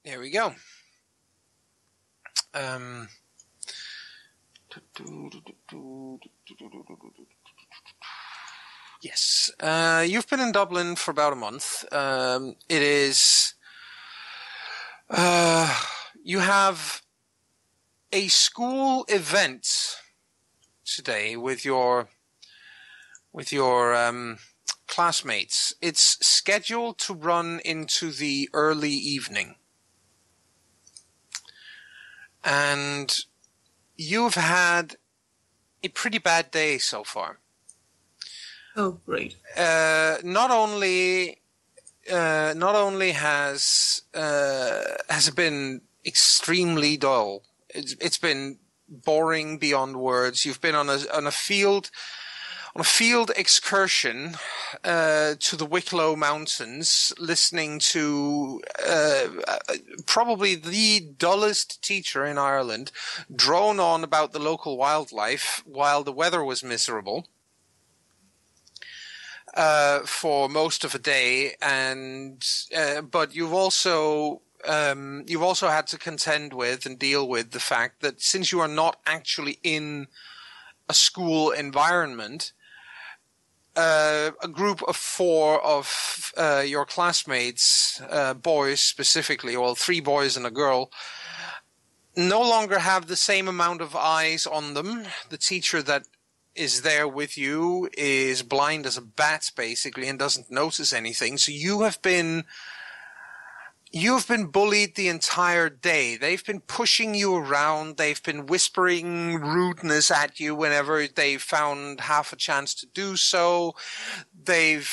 Here we go. Yes. You've been in Dublin for about a month. It is... you have a school event today with your classmates. It's scheduled to run into the early evening. And you've had a pretty bad day so far. Oh, great. Not only has it been extremely dull. It's been boring beyond words. You've been on a field excursion to the Wicklow Mountains, listening to probably the dullest teacher in Ireland drone on about the local wildlife while the weather was miserable for most of a day, and but you've also had to contend with and deal with the fact that since you are not actually in a school environment, a group of 4 of your classmates, boys specifically, well, 3 boys and a girl, no longer have the same amount of eyes on them. The teacher that is there with you is blind as a bat, basically, and doesn't notice anything. So you've been bullied the entire day. They've been pushing you around. They've been whispering rudeness at you whenever they found half a chance to do so. They've,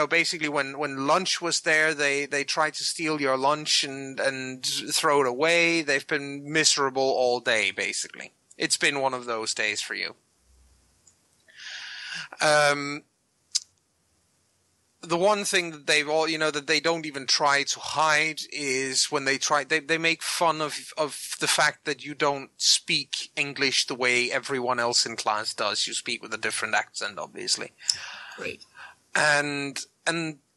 basically when lunch was there, they tried to steal your lunch and throw it away. They've been miserable all day, basically. It's been one of those days for you. The one thing that they've all, that they don't even try to hide is when they make fun of the fact that you don't speak English the way everyone else in class does. You speak with a different accent, obviously. Great. And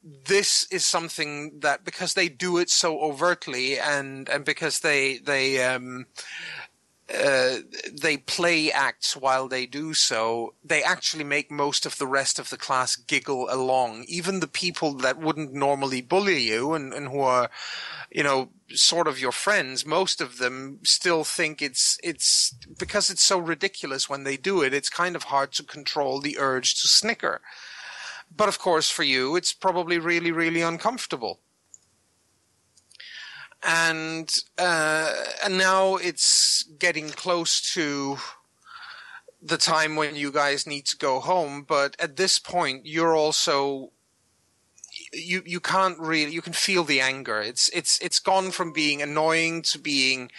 this is something that, because they do it so overtly and because they play acts while they do so, they actually make most of the rest of the class giggle along. Even the people that wouldn't normally bully you and who are, sort of your friends, most of them still think it's because it's so ridiculous when they do it, it's kind of hard to control the urge to snicker. But of course for you, it's probably really, really uncomfortable. And now it's getting close to the time when you guys need to go home. But at this point, you're also you can't really, you can feel the anger. It's gone from being annoying to being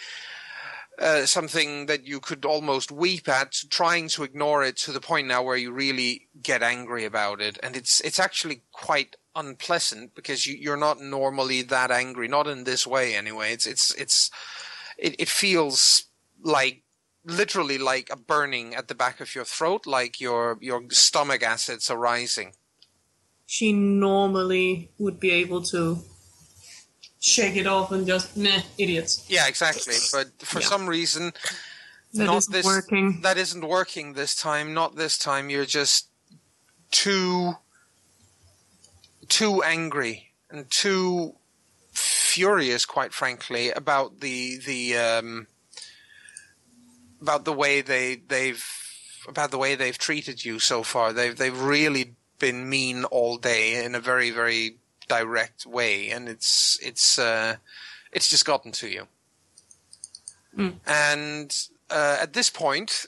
something that you could almost weep at, to trying to ignore it, to the point now where you really get angry about it. And it's actually quite unpleasant, because you're not normally that angry, not in this way anyway. It feels like, literally like a burning at the back of your throat, like your stomach acids are rising. She normally would be able to shake it off and just, idiots. Yeah, exactly. But for some reason, that isn't working this time. Not this time. You're just too angry and too furious, quite frankly, about the way they've treated you so far. They've really been mean all day in a very, very direct way, and it's just gotten to you. And at this point,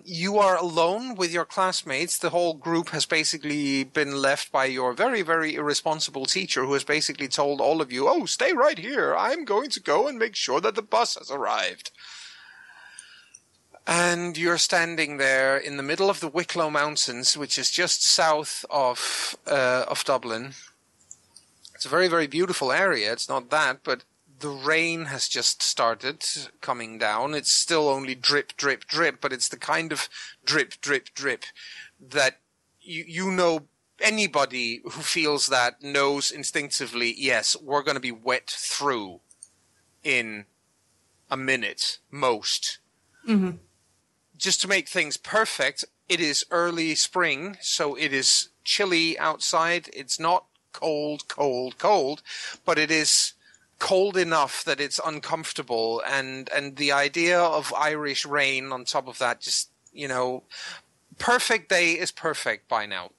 you are alone with your classmates. The whole group has basically been left by your very, very irresponsible teacher, who has basically told all of you, "Oh, stay right here. I'm going to go and make sure that the bus has arrived." And you're standing there in the middle of the Wicklow Mountains, which is just south of Dublin. It's a very, very beautiful area. It's not that, but the rain has just started coming down. It's still only drip, drip, drip, but it's the kind of drip, drip, drip that you know anybody who feels that knows instinctively, yes, we're going to be wet through in a minute, most. Mm-hmm. Just to make things perfect, it is early spring, so it is chilly outside. It's not cold, but it is cold enough that it's uncomfortable. And the idea of Irish rain on top of that, just, perfect day is perfect by now.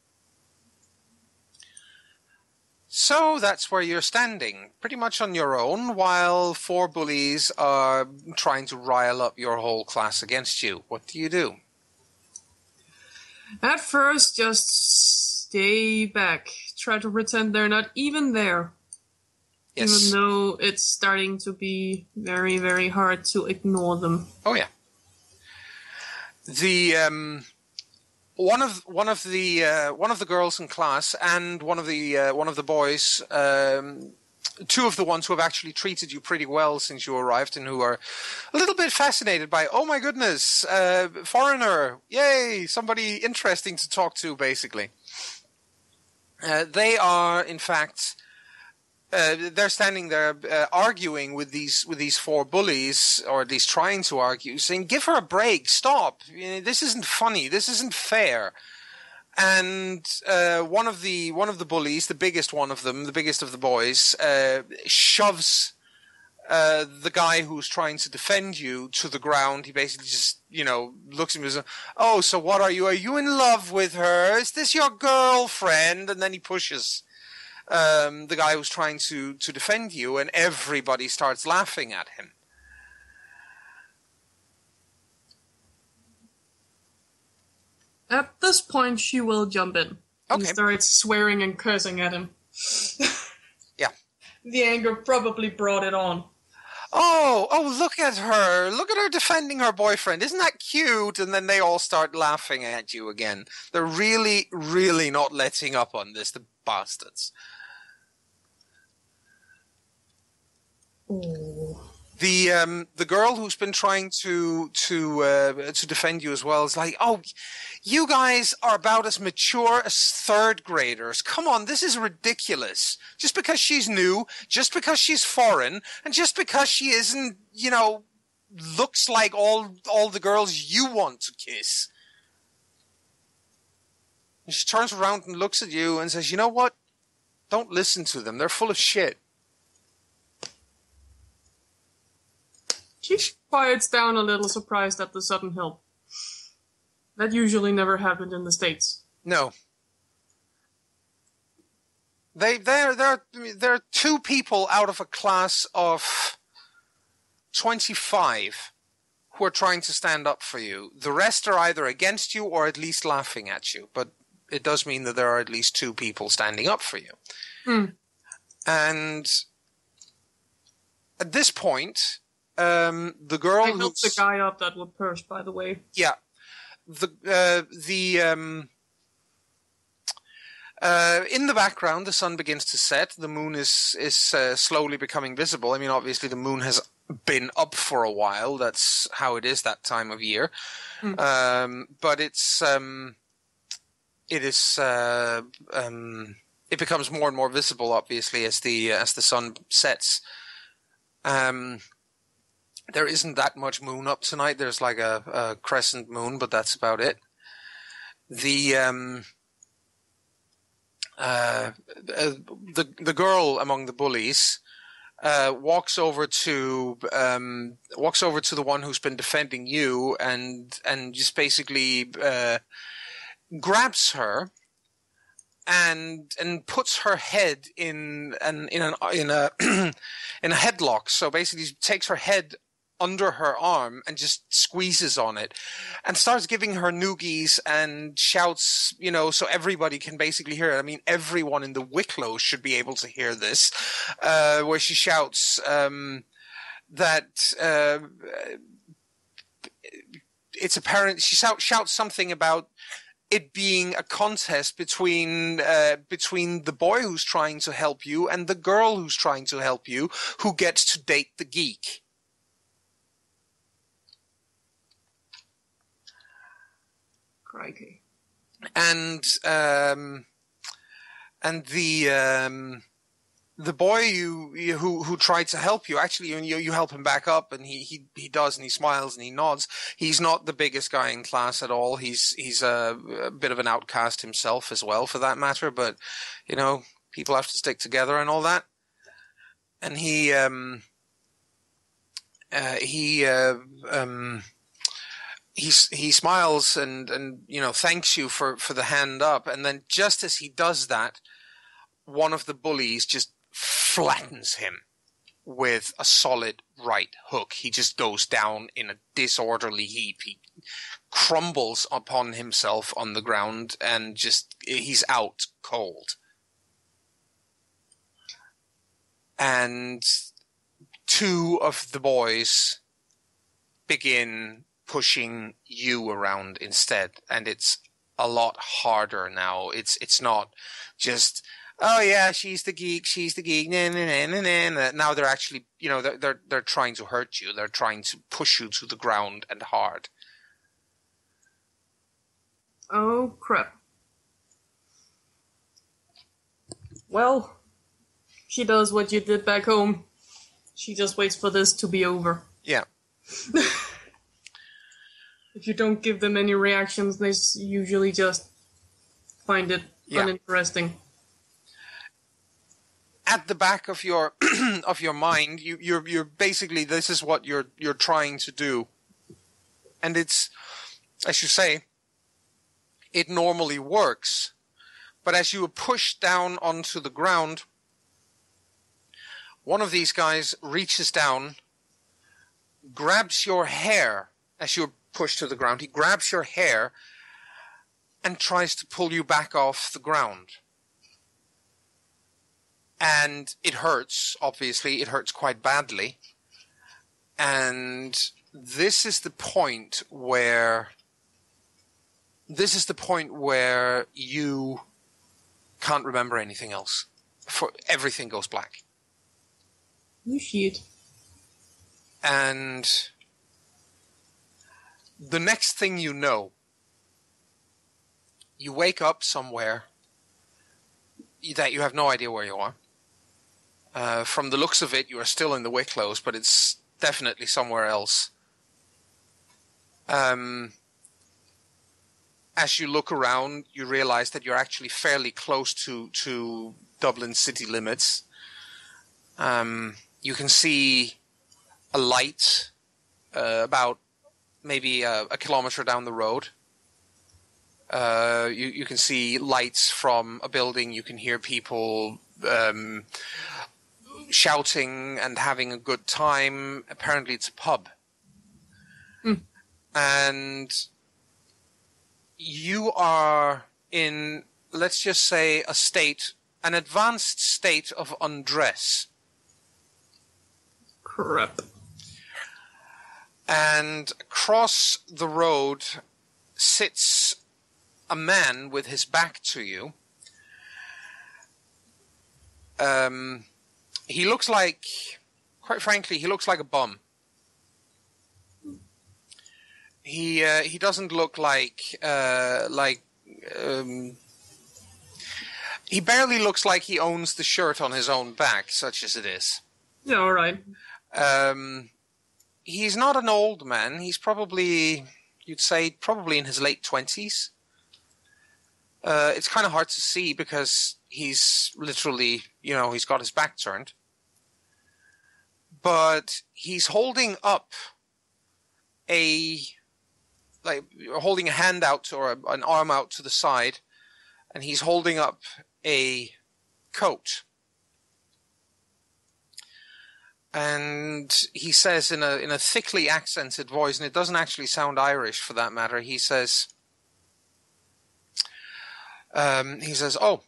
So that's where you're standing, pretty much on your own, while 4 bullies are trying to rile up your whole class against you. What do you do? At first, just stay back. Try to pretend they're not even there. Yes. Even though it's starting to be very, very hard to ignore them. Oh yeah. The one of the girls in class and one of the boys, 2 of the ones who have actually treated you pretty well since you arrived and who are a little bit fascinated by, oh my goodness, foreigner, yay, somebody interesting to talk to, basically. They are, in fact, they're standing there arguing with these 4 bullies, or at least trying to argue, saying, "Give her a break! Stop! This isn't funny. This isn't fair." And one of the bullies, the biggest one of them, the biggest of the boys, shoves the guy who's trying to defend you to the ground. He basically just, looks at him and says, "Oh, so what are you? Are you in love with her? Is this your girlfriend?" And then he pushes the guy who's trying to defend you, and everybody starts laughing at him. At this point, she will jump in and start swearing and cursing at him. Yeah. The anger probably brought it on. Oh, look at her. Look at her defending her boyfriend. Isn't that cute? And then they all start laughing at you again. They're really, really not letting up on this, the bastards. Oh. The girl who's been trying to defend you as well is like, "Oh, you guys are about as mature as 3rd graders. Come on, this is ridiculous. Just because she's new, just because she's foreign, and just because she isn't, looks like all the girls you want to kiss." And she turns around and looks at you and says, "You know what? Don't listen to them. They're full of shit." She quiets down a little, surprised at the sudden help. That usually never happened in the States. No. They're 2 people out of a class of 25 who are trying to stand up for you. The rest are either against you or at least laughing at you. But it does mean that there are at least 2 people standing up for you. And at this point, the girl I helped the guy up that would purse, by the way. Yeah. In the background, the sun begins to set. The moon is slowly becoming visible. I mean, obviously, the moon has been up for a while. That's how it is that time of year. But it becomes more and more visible, obviously, as the sun sets. There isn't that much moon up tonight. There's like a crescent moon, but that's about it. The girl among the bullies walks over to the one who's been defending you and just basically grabs her and puts her head in a headlock. So basically takes her head under her arm and just squeezes on it and starts giving her noogies and shouts, so everybody can basically hear it. I mean, everyone in the Wicklow should be able to hear this, where she shouts that it's apparent. She shouts something about it being a contest between the boy who's trying to help you and the girl who's trying to help you, who gets to date the geek. Crikey. And And the boy who tried to help you, actually, you help him back up, and he does, and he smiles and he nods. He's not the biggest guy in class at all. He's a bit of an outcast himself as well, for that matter. But people have to stick together and all that. And he smiles and thanks you for the hand up. And then just as he does that, one of the bullies just flattens him with a solid right hook. He just goes down in a disorderly heap. He crumbles upon himself on the ground and he's out cold. And two of the boys begin pushing you around instead, and it's a lot harder now. It's not just, oh yeah, she's the geek, nah, nah, nah, nah, nah. Now they're actually, they're trying to hurt you. They're trying to push you to the ground, and hard. Oh crap. Well, she does what you did back home. She just waits for this to be over. Yeah. If you don't give them any reactions, they usually just find it uninteresting. At the back of your of your mind, you're basically, this is what you're trying to do, and it's, as you say, it normally works, but as you are pushed down onto the ground, one of these guys reaches down, grabs your hair as you're pushed to the ground. He grabs your hair and tries to pull you back off the ground. And it hurts, obviously. It hurts quite badly. And this is the point where you can't remember anything else. Everything goes black. You shit. And the next thing you know, you wake up somewhere that you have no idea where you are. From the looks of it, you are still in the Wicklow's, but it's definitely somewhere else. As you look around, you realize that you're actually fairly close to Dublin city limits. You can see a light about maybe a kilometer down the road. You can see lights from a building. You can hear people shouting and having a good time. Apparently it's a pub. And you are in, let's just say, an advanced state of undress. Crap. And across the road sits a man with his back to you. He looks like, quite frankly, he looks like a bum. He doesn't look like he barely looks like he owns the shirt on his own back, such as it is. Yeah, all right. He's not an old man. He's probably, you'd say, probably in his late 20s. It's kind of hard to see because he's literally, he's got his back turned. But he's holding up holding a hand out or an arm out to the side, and he's holding up a coat. And he says in a thickly accented voice, and it doesn't actually sound Irish for that matter, he says, "Oh,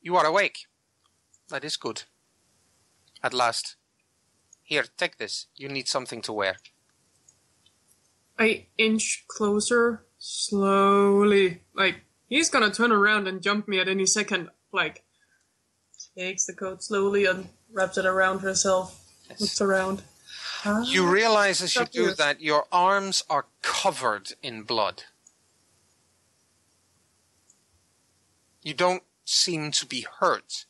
you are awake. That is good. At last. Here, take this. You need something to wear." I inch closer, slowly. He's gonna turn around and jump me at any second. Takes the coat slowly and wraps it around herself. Yes. Looks around. You realize as you do that your arms are covered in blood. You don't seem to be hurt,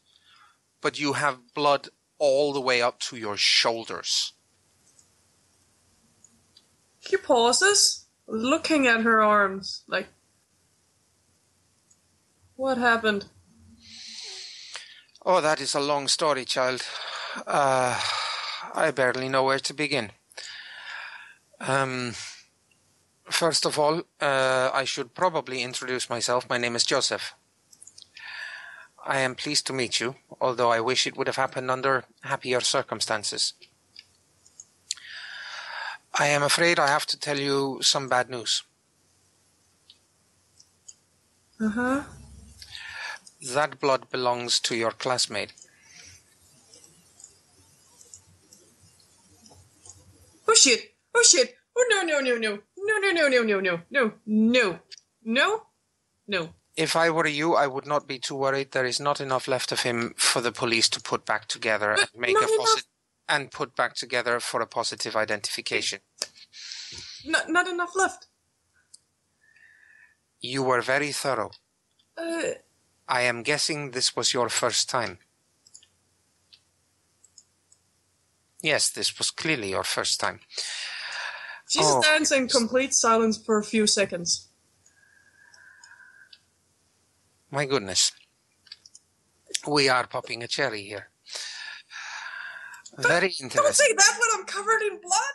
but you have blood all the way up to your shoulders. He pauses, looking at her arms, like, what happened? Oh, that is a long story, child. I barely know where to begin. First of all, I should probably introduce myself. My name is Joseph. I am pleased to meet you, although I wish it would have happened under happier circumstances. I am afraid I have to tell you some bad news. Uh-huh. That blood belongs to your classmate. Oh shit! Oh shit! Oh no no no no no no no no no no no no no no. If I were you, I would not be too worried. There is not enough left of him for the police to put back together and make put back together for a positive identification. Not enough left. You were very thorough. I am guessing this was your first time. Yes, this was clearly your first time. She stands in complete silence for a few seconds. My goodness. We are popping a cherry here. Very interesting. Don't say that when I'm covered in blood!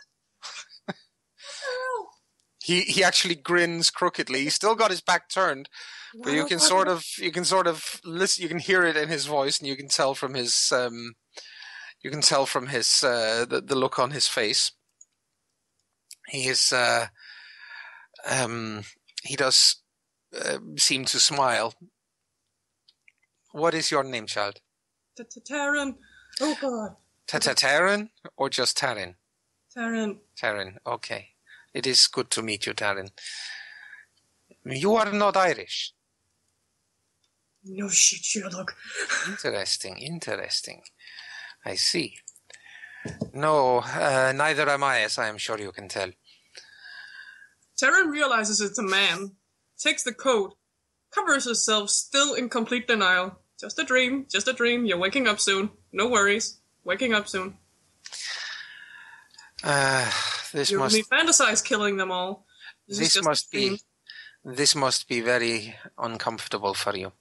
He actually grins crookedly. He's still got his back turned, but you can sort of listen. You can hear it in his voice, and you can tell from his the look on his face. He is he does seem to smile. What is your name, child? Taryn. Oh God. Taryn or just Taryn? Taryn. Taryn. Okay. It is good to meet you, Taryn. You are not Irish. No shit, Sherlock. Interesting. I see. No, neither am I, as I am sure you can tell. Taryn realizes it's a man, takes the coat, covers herself, still in complete denial. Just a dream, you're waking up soon. No worries, waking up soon. This you must me fantasize killing them all. This must be very uncomfortable for you.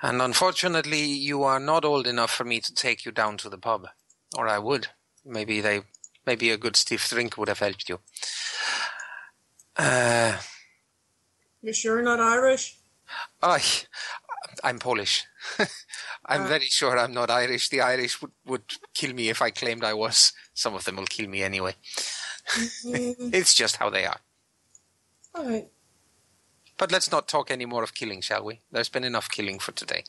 And unfortunately, you are not old enough for me to take you down to the pub. Or I would. Maybe a good stiff drink would have helped you. You sure not Irish? I'm Polish. I'm very sure I'm not Irish. The Irish would kill me if I claimed I was. Some of them will kill me anyway. It's just how they are. All right. But let's not talk any more of killing, shall we? There's been enough killing for today.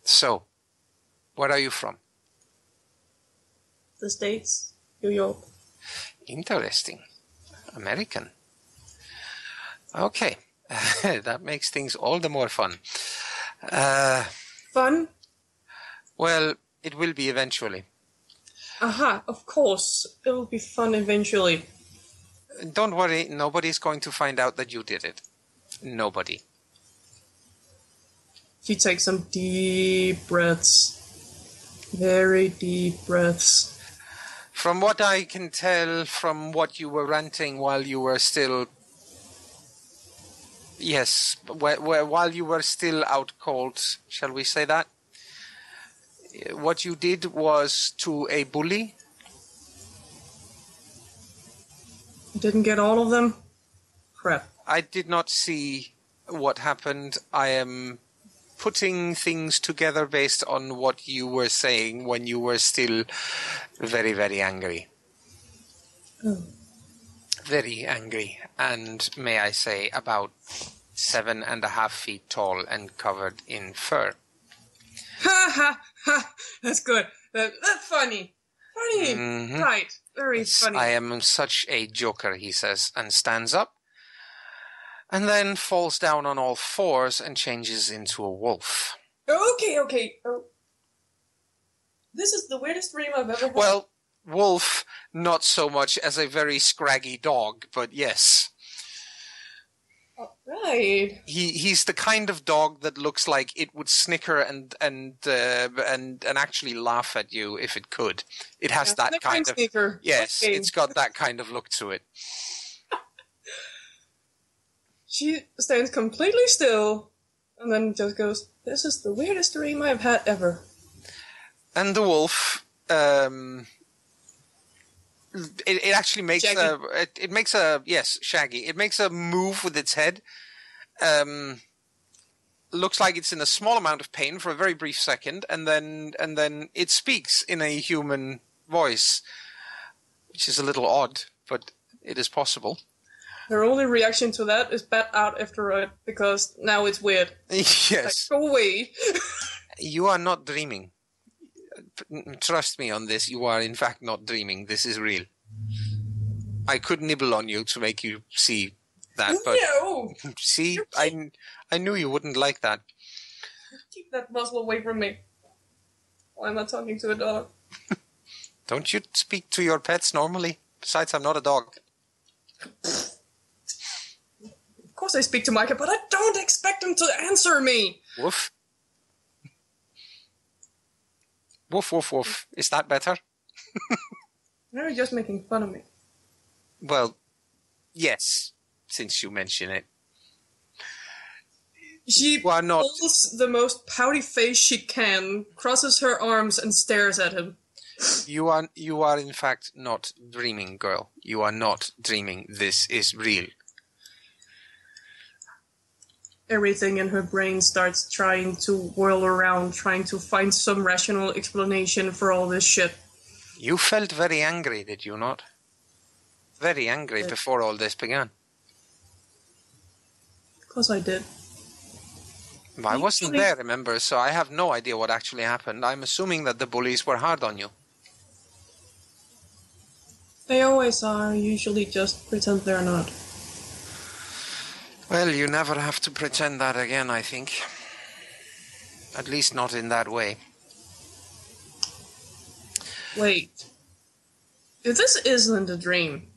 So, where are you from? The States, New York. Interesting. American. Okay. That makes things all the more fun. Fun? Well, it will be eventually. Aha, of course. It will be fun eventually. Don't worry, nobody's going to find out that you did it. Nobody. She takes some deep breaths. Very deep breaths. From what I can tell from what you were ranting while you were still... Yes, while you were still out cold, shall we say that? What you did was to a bully. You didn't get all of them? Crap. I did not see what happened. I am putting things together based on what you were saying when you were still very, very angry. Oh. Very angry. And may I say about 7.5 feet tall and covered in fur. Ha ha ha! That's good. That's funny. Funny. Mm-hmm. Right. Very funny. I am such a joker, he says, and stands up. And then falls down on all fours and changes into a wolf. Okay. Oh. This is the weirdest dream I've ever had. Well, wolf, not so much as a very scraggy dog, but yes. Right. He's the kind of dog that looks like it would snicker and actually laugh at you if it could. It has that kind of sneaker. Yes, Okay. it's got that kind of look to it. She stands completely still and then just goes, "This is the weirdest dream I've had ever." And the wolf, it actually makes Shaggy. It makes a move with its head. Looks like it's in a small amount of pain for a very brief second, and then it speaks in a human voice, which is a little odd, but it is possible. Her only reaction to that is bat out after it, because now it's weird. Yes. Like, go away. You are not dreaming. Trust me on this. You are, in fact, not dreaming. This is real. I could nibble on you to make you see that, but no! See, I knew you wouldn't like that. Keep that muzzle away from me. Why am I talking to a dog? Don't you speak to your pets normally? Besides, I'm not a dog. Of course I speak to Micah, but I don't expect him to answer me! Woof. Woof, woof, woof. Is that better? You're just making fun of me. Well, yes, since you mention it. She pulls the most pouty face she can, crosses her arms, and stares at him. You are in fact not dreaming, girl. You are not dreaming. This is real. Everything in her brain starts trying to whirl around, trying to find some rational explanation for all this shit. You felt very angry, did you not? Very angry before all this began. Of course I did. I wasn't there, remember, so I have no idea what actually happened. I'm assuming that the bullies were hard on you. They always are. Usually just pretend they're not. Well, you never have to pretend that again, I think. At least not in that way. Wait. If this isn't a dream,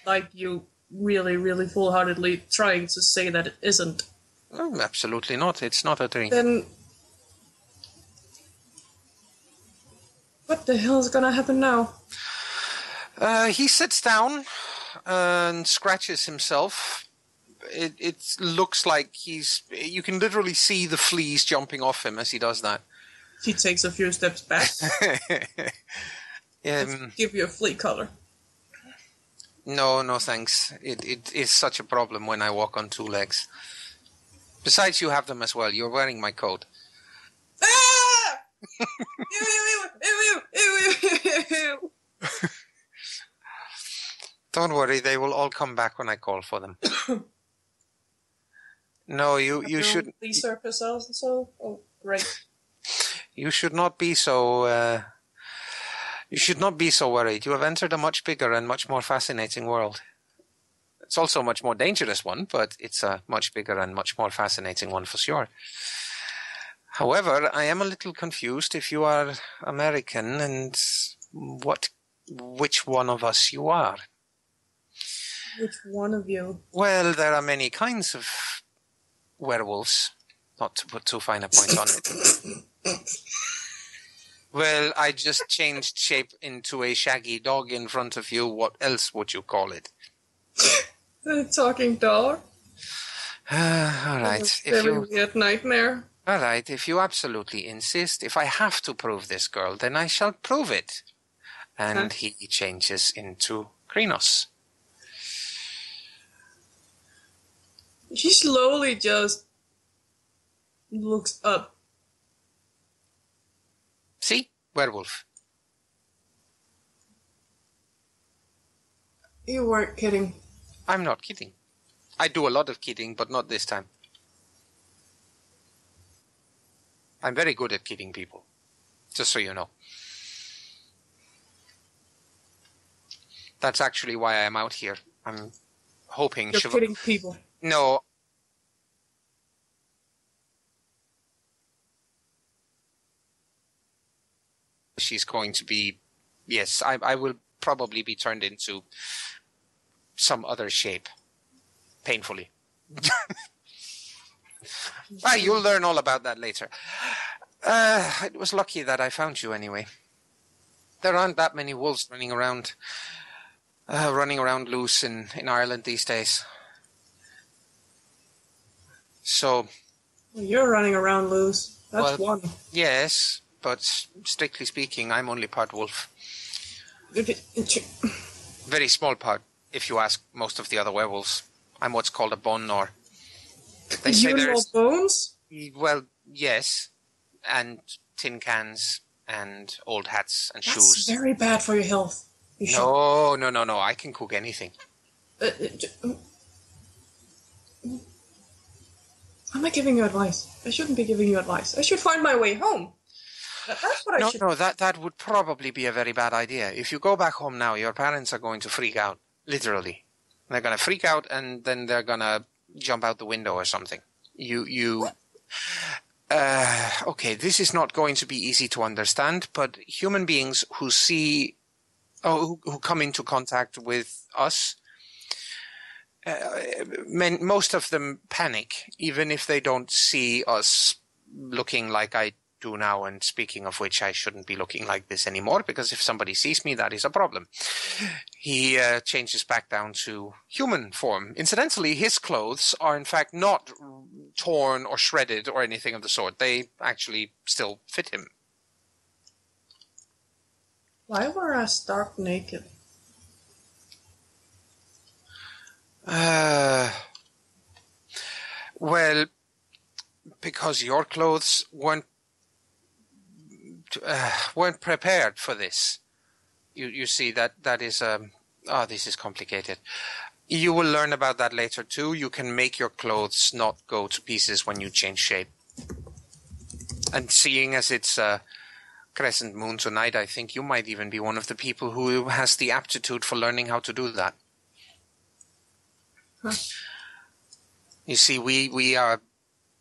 like you really, really full-heartedly trying to say that it isn't. Oh, absolutely not. It's not a dream. Then what the hell is gonna happen now? He sits down and scratches himself. It looks like you can literally see the fleas jumping off him as he does that. He takes a few steps back. Let's give you a flea collar. No, thanks. It is such a problem when I walk on two legs. Besides, you have them as well. You're wearing my coat. Ah! Ew. Don't worry, they will all come back when I call for them. No, you should. These surface cells and so. Oh, great. You should not be so. You should not be so worried. You have entered a much bigger and much more fascinating world. It's also a much more dangerous one, but it's a much bigger and much more fascinating one for sure. However, I am a little confused if you are American and which one of us you are. Which one of you? Well, there are many kinds of werewolves, not to put too fine a point on it. Well, I just changed shape into a shaggy dog in front of you. What else would you call it? A talking dog? All right. Very weird nightmare. All right, if you absolutely insist, if I have to prove this, girl, then I shall prove it. And he changes into Krynos. She slowly just looks up. See? Werewolf. You weren't kidding. I'm not kidding. I do a lot of kidding, but not this time. I'm very good at kidding people. Just so you know. That's actually why I am out here. I'm hoping... You're kidding people. No. She's going to be... Yes, I will probably be turned into some other shape. Painfully. You'll learn all about that later. It was lucky that I found you anyway. There aren't that many wolves running around loose in Ireland these days. So... You're running around loose. That's one. Yes, but strictly speaking, I'm only part wolf. Very small part, if you ask most of the other werewolves. I'm what's called a bone gnawer. They say there's bones? Well, yes, and tin cans and old hats and shoes. That's very bad for your health. No. I can cook anything. I'm not giving you advice. I shouldn't be giving you advice. I should find my way home. That's what I should... No, that would probably be a very bad idea. If you go back home now, your parents are going to freak out. Literally. They're going to freak out and then they're going to jump out the window or something. Okay, this is not going to be easy to understand, but human beings who who come into contact with us, most of them panic, even if they don't see us looking like I do now, and speaking of which, I shouldn't be looking like this anymore, because if somebody sees me, that is a problem. He changes back down to human form. Incidentally, his clothes are in fact not torn or shredded or anything of the sort. They actually still fit him. Why were I stark naked? Well, because your clothes weren't prepared for this. You see, that is this is complicated. You will learn about that later too. You can make your clothes not go to pieces when you change shape. And seeing as it's a crescent moon tonight, I think you might even be one of the people who has the aptitude for learning how to do that. Huh. You see, we are...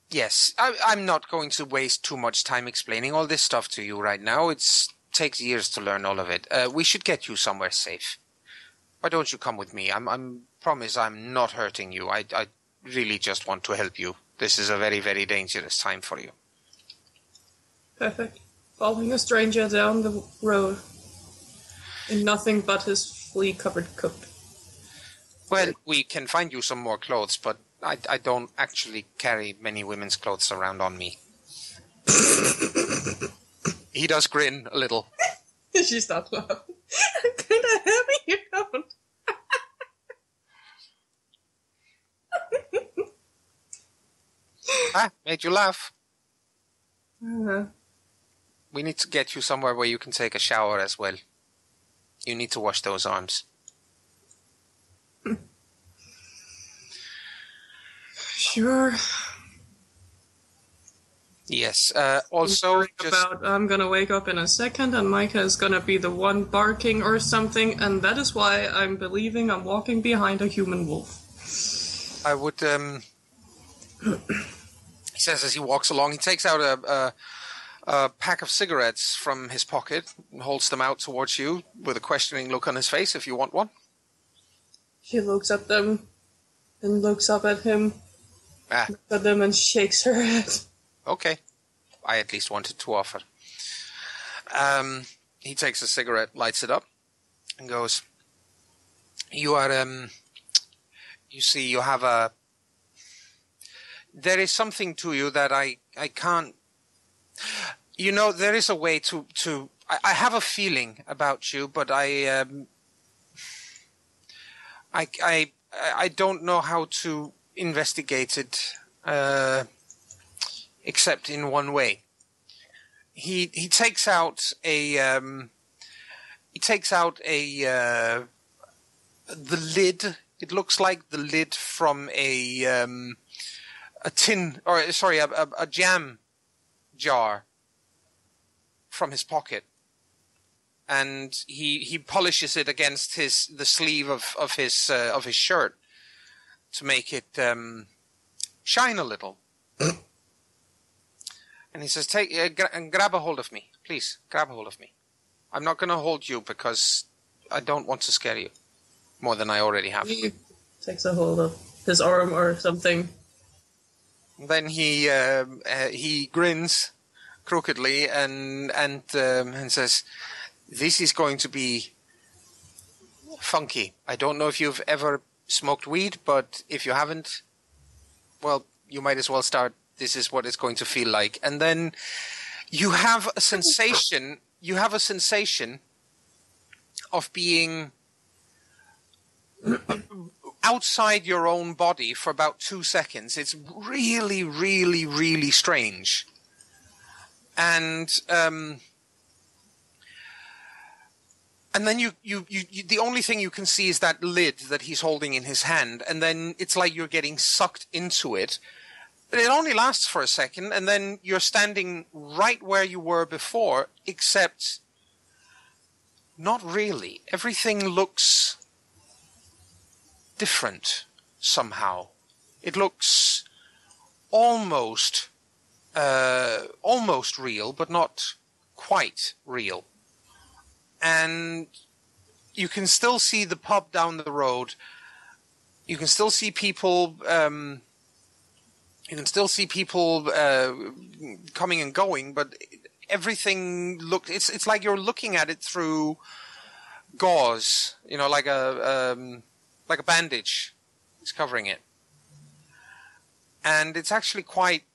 Yes, I'm not going to waste too much time explaining all this stuff to you right now. It takes years to learn all of it. We should get you somewhere safe. Why don't you come with me? I promise I'm not hurting you. I really just want to help you. This is a very, very dangerous time for you. Perfect. Following a stranger down the road in nothing but his flea-covered coat. Well, we can find you some more clothes, but I don't actually carry many women's clothes around on me. He does grin a little. She stopped laughing. I'm kind of happy you don't. Made you laugh. Uh-huh. We need to get you somewhere where you can take a shower as well. You need to wash those arms. Sure. Yes. Also, I'm gonna wake up in a second, and Micah is gonna be the one barking or something, and that is why I'm believing I'm walking behind a human wolf. I would. He says as he walks along, he takes out a pack of cigarettes from his pocket and holds them out towards you with a questioning look on his face. If you want one. She looks at them and looks up at him. Looks at them and shakes her head. Okay. I at least wanted to offer. He takes a cigarette, lights it up, and goes, you see, you have there is something to you that I can't, there is a way to I have a feeling about you, but I don't know how to investigate it, except in one way. He takes out the lid. It looks like the lid from a jam jar from his pocket, and he polishes it against the sleeve of his shirt to make it shine a little. And he says, grab a hold of me, please. Grab a hold of me. I'm not going to hold you because I don't want to scare you more than I already have. He takes a hold of his arm or something. Then he grins crookedly and says, "This is going to be funky. I don't know if you've ever smoked weed, but if you haven't, well, you might as well start. This is what it's going to feel like." And then you have a sensation. You have a sensation of being outside your own body for about 2 seconds. It's really, really, really strange. And then you the only thing you can see is that lid that he's holding in his hand, and then it's like you're getting sucked into it. But it only lasts for a second, and then you're standing right where you were before, except not really. Everything looks different somehow. It looks almost real, but not quite real. And you can still see the pub down the road. You can still see people. Coming and going, but everything look. It's like you're looking at it through gauze. You know, like a bandage is covering it, and it's actually quite.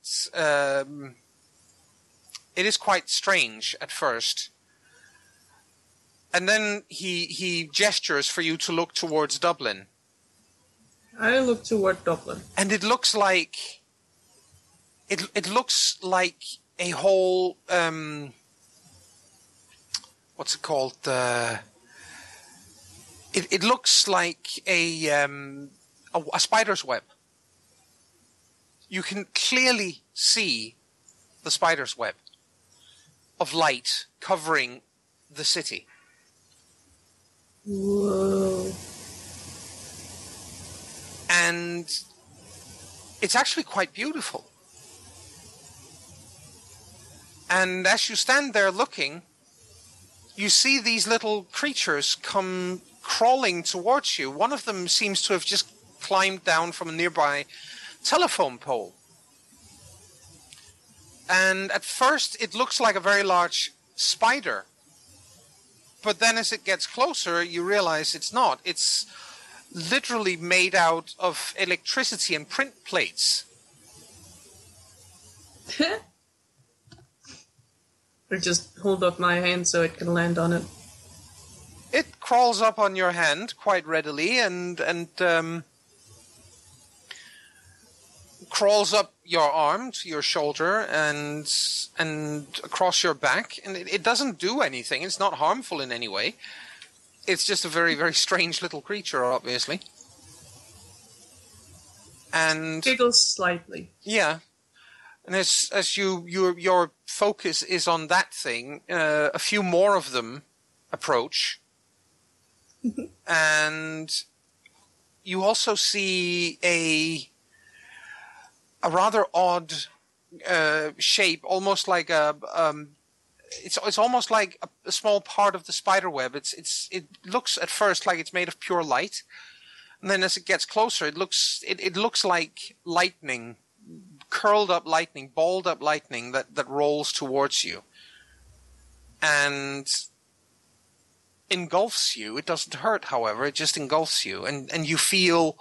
It is quite strange at first. And then he gestures for you to look towards Dublin. I look toward Dublin. And it looks like it looks like a whole what's it called? It looks like a spider's web. You can clearly see the spider's web of light covering the city. Whoa. And it's actually quite beautiful. And as you stand there looking, you see these little creatures come crawling towards you. One of them seems to have just climbed down from a nearby telephone pole. And at first it looks like a very large spider. But then as it gets closer, you realize it's not. It's literally made out of electricity and print plates. I just hold up my hand so it can land on it. It crawls up on your hand quite readily and crawls up your arm to your shoulder and across your back, and it doesn't do anything. It's not harmful in any way. It's just a very, very strange little creature, obviously. And Giggles slightly. yeah, and as your focus is on that thing, a few more of them approach, and you also see a rather odd shape, almost like it's almost like a small part of the spider web. It looks at first like it's made of pure light, and then as it gets closer, it looks like lightning, curled up lightning, balled up lightning that rolls towards you, and engulfs you. It doesn't hurt, however; it just engulfs you, and you feel.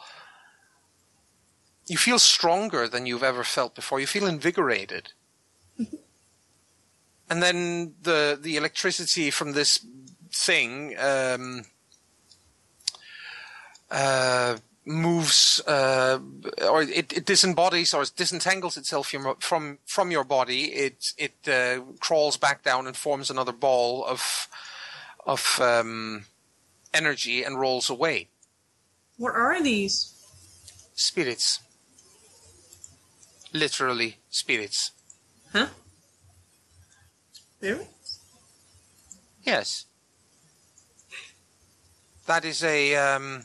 You feel stronger than you've ever felt before. You feel invigorated. And then the electricity from this thing moves, or it disembodies or disentangles itself from your body. It crawls back down and forms another ball of energy and rolls away. What are these? Spirits. Literally spirits. Huh? Spirits? Yes. That is I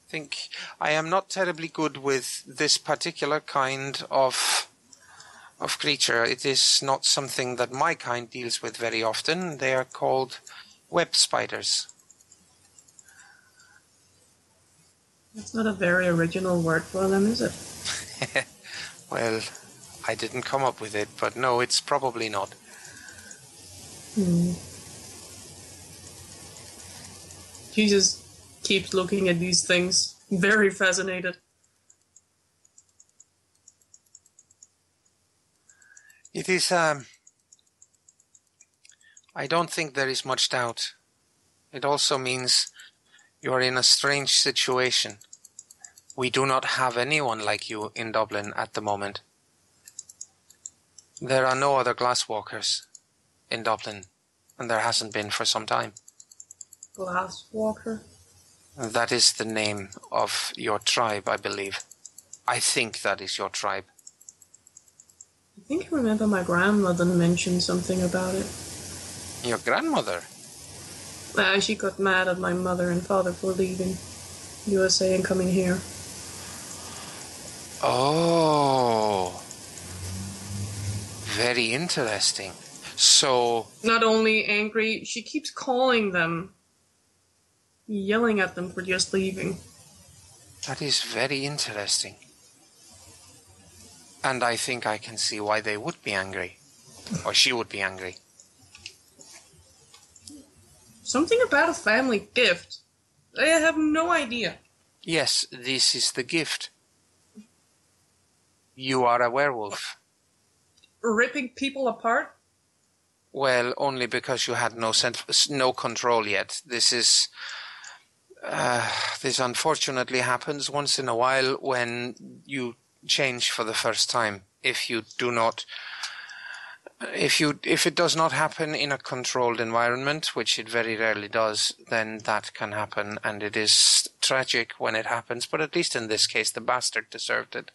think I am not terribly good with this particular kind of creature. It is not something that my kind deals with very often. They are called web spiders. That's not a very original word for them, is it? Well, I didn't come up with it, but no, it's probably not. She just keeps looking at these things, very fascinated. It is, I don't think there is much doubt. It also means you are in a strange situation. We do not have anyone like you in Dublin at the moment. There are no other glasswalkers in Dublin, and there hasn't been for some time. Glasswalker? That is the name of your tribe, I believe. I think that is your tribe. I think I remember my grandmother mentioned something about it. Your grandmother? She got mad at my mother and father for leaving USA and coming here. Oh. Very interesting. So... Not only angry, she keeps calling them, yelling at them for just leaving. That is very interesting. And I think I can see why they would be angry. Or she would be angry. Something about a family gift. I have no idea. Yes, this is the gift. You are a werewolf. Ripping people apart? Well, only because you had no control yet. This is... this unfortunately happens once in a while when you change for the first time. If you do not... If it does not happen in a controlled environment, which it very rarely does, then that can happen, and it is tragic when it happens, but at least in this case, the bastard deserved it.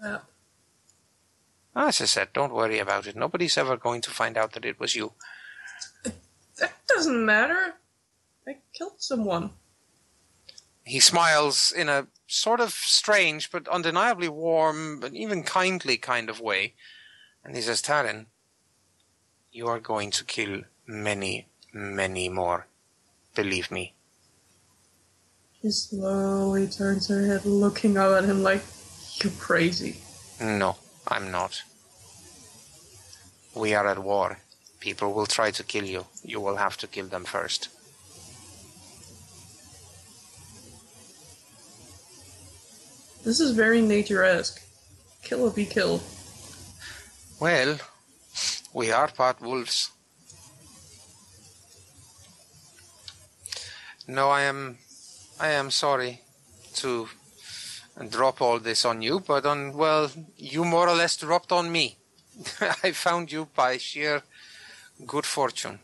Yeah. As I said, don't worry about it. Nobody's ever going to find out that it was you. That doesn't matter. I killed someone. He smiles in a sort of strange but undeniably warm and even kindly kind of way. And he says, Taryn, you are going to kill many, many more. Believe me. She slowly turns her head, looking up at him like, you're crazy. No, I'm not. We are at war. People will try to kill you. You will have to kill them first. This is very nature-esque. Kill or be killed. Well, we are part wolves. No, I am sorry to drop all this on you, but you more or less dropped on me. I found you by sheer good fortune.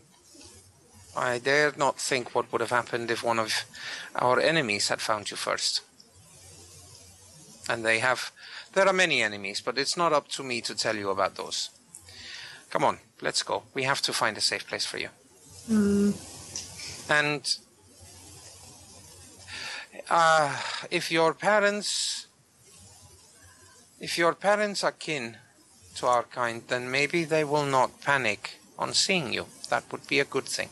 I dare not think what would have happened if one of our enemies had found you first. And there are many enemies, but it's not up to me to tell you about those. Come on, let's go. We have to find a safe place for you. And if your parents are kin to our kind, then maybe they will not panic on seeing you. That would be a good thing.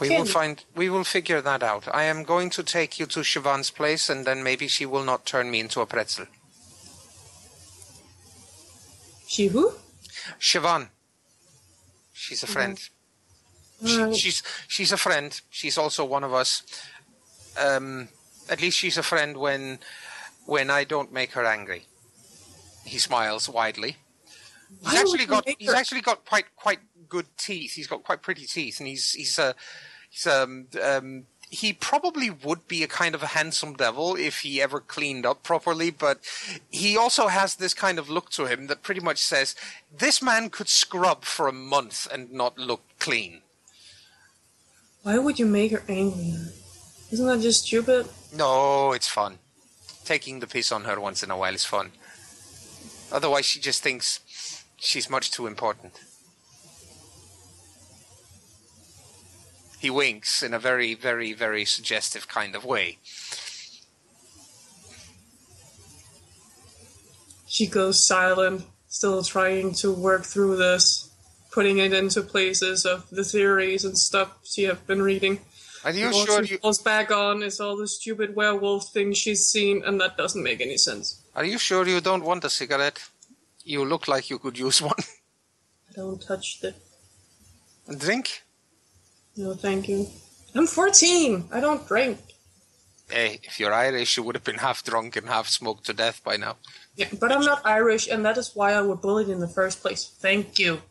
We will figure that out. I am going to take you to Siobhan's place, and then maybe she will not turn me into a pretzel. She who? Siobhan. She's a friend. She's a friend. She's also one of us. At least she's a friend when I don't make her angry. He smiles widely. He's actually got quite good teeth. He's got quite pretty teeth, and he probably would be a kind of a handsome devil if he ever cleaned up properly, but he also has this kind of look to him that pretty much says, this man could scrub for a month and not look clean. Why would you make her angry? Isn't that just stupid? No, it's fun. Taking the piss on her once in a while is fun. Otherwise, she just thinks she's much too important. He winks in a very, very, very suggestive kind of way. She goes silent, still trying to work through this. putting it into places of the theories and stuff she have been reading. Are you All sure she falls back on is all the stupid werewolf things she's seen, and that doesn't make any sense. Are you sure you don't want a cigarette? You look like you could use one. I don't touch the... A drink? No, thank you. I'm 14. I don't drink. Hey, if you're Irish, you would have been half drunk and half smoked to death by now. Yeah, but I'm not Irish, and that is why I was bullied in the first place. Thank you.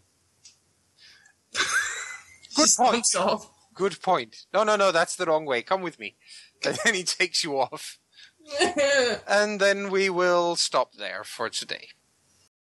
Good point. Off. Good point. No, that's the wrong way. Come with me. And then he takes you off. And then we will stop there for today.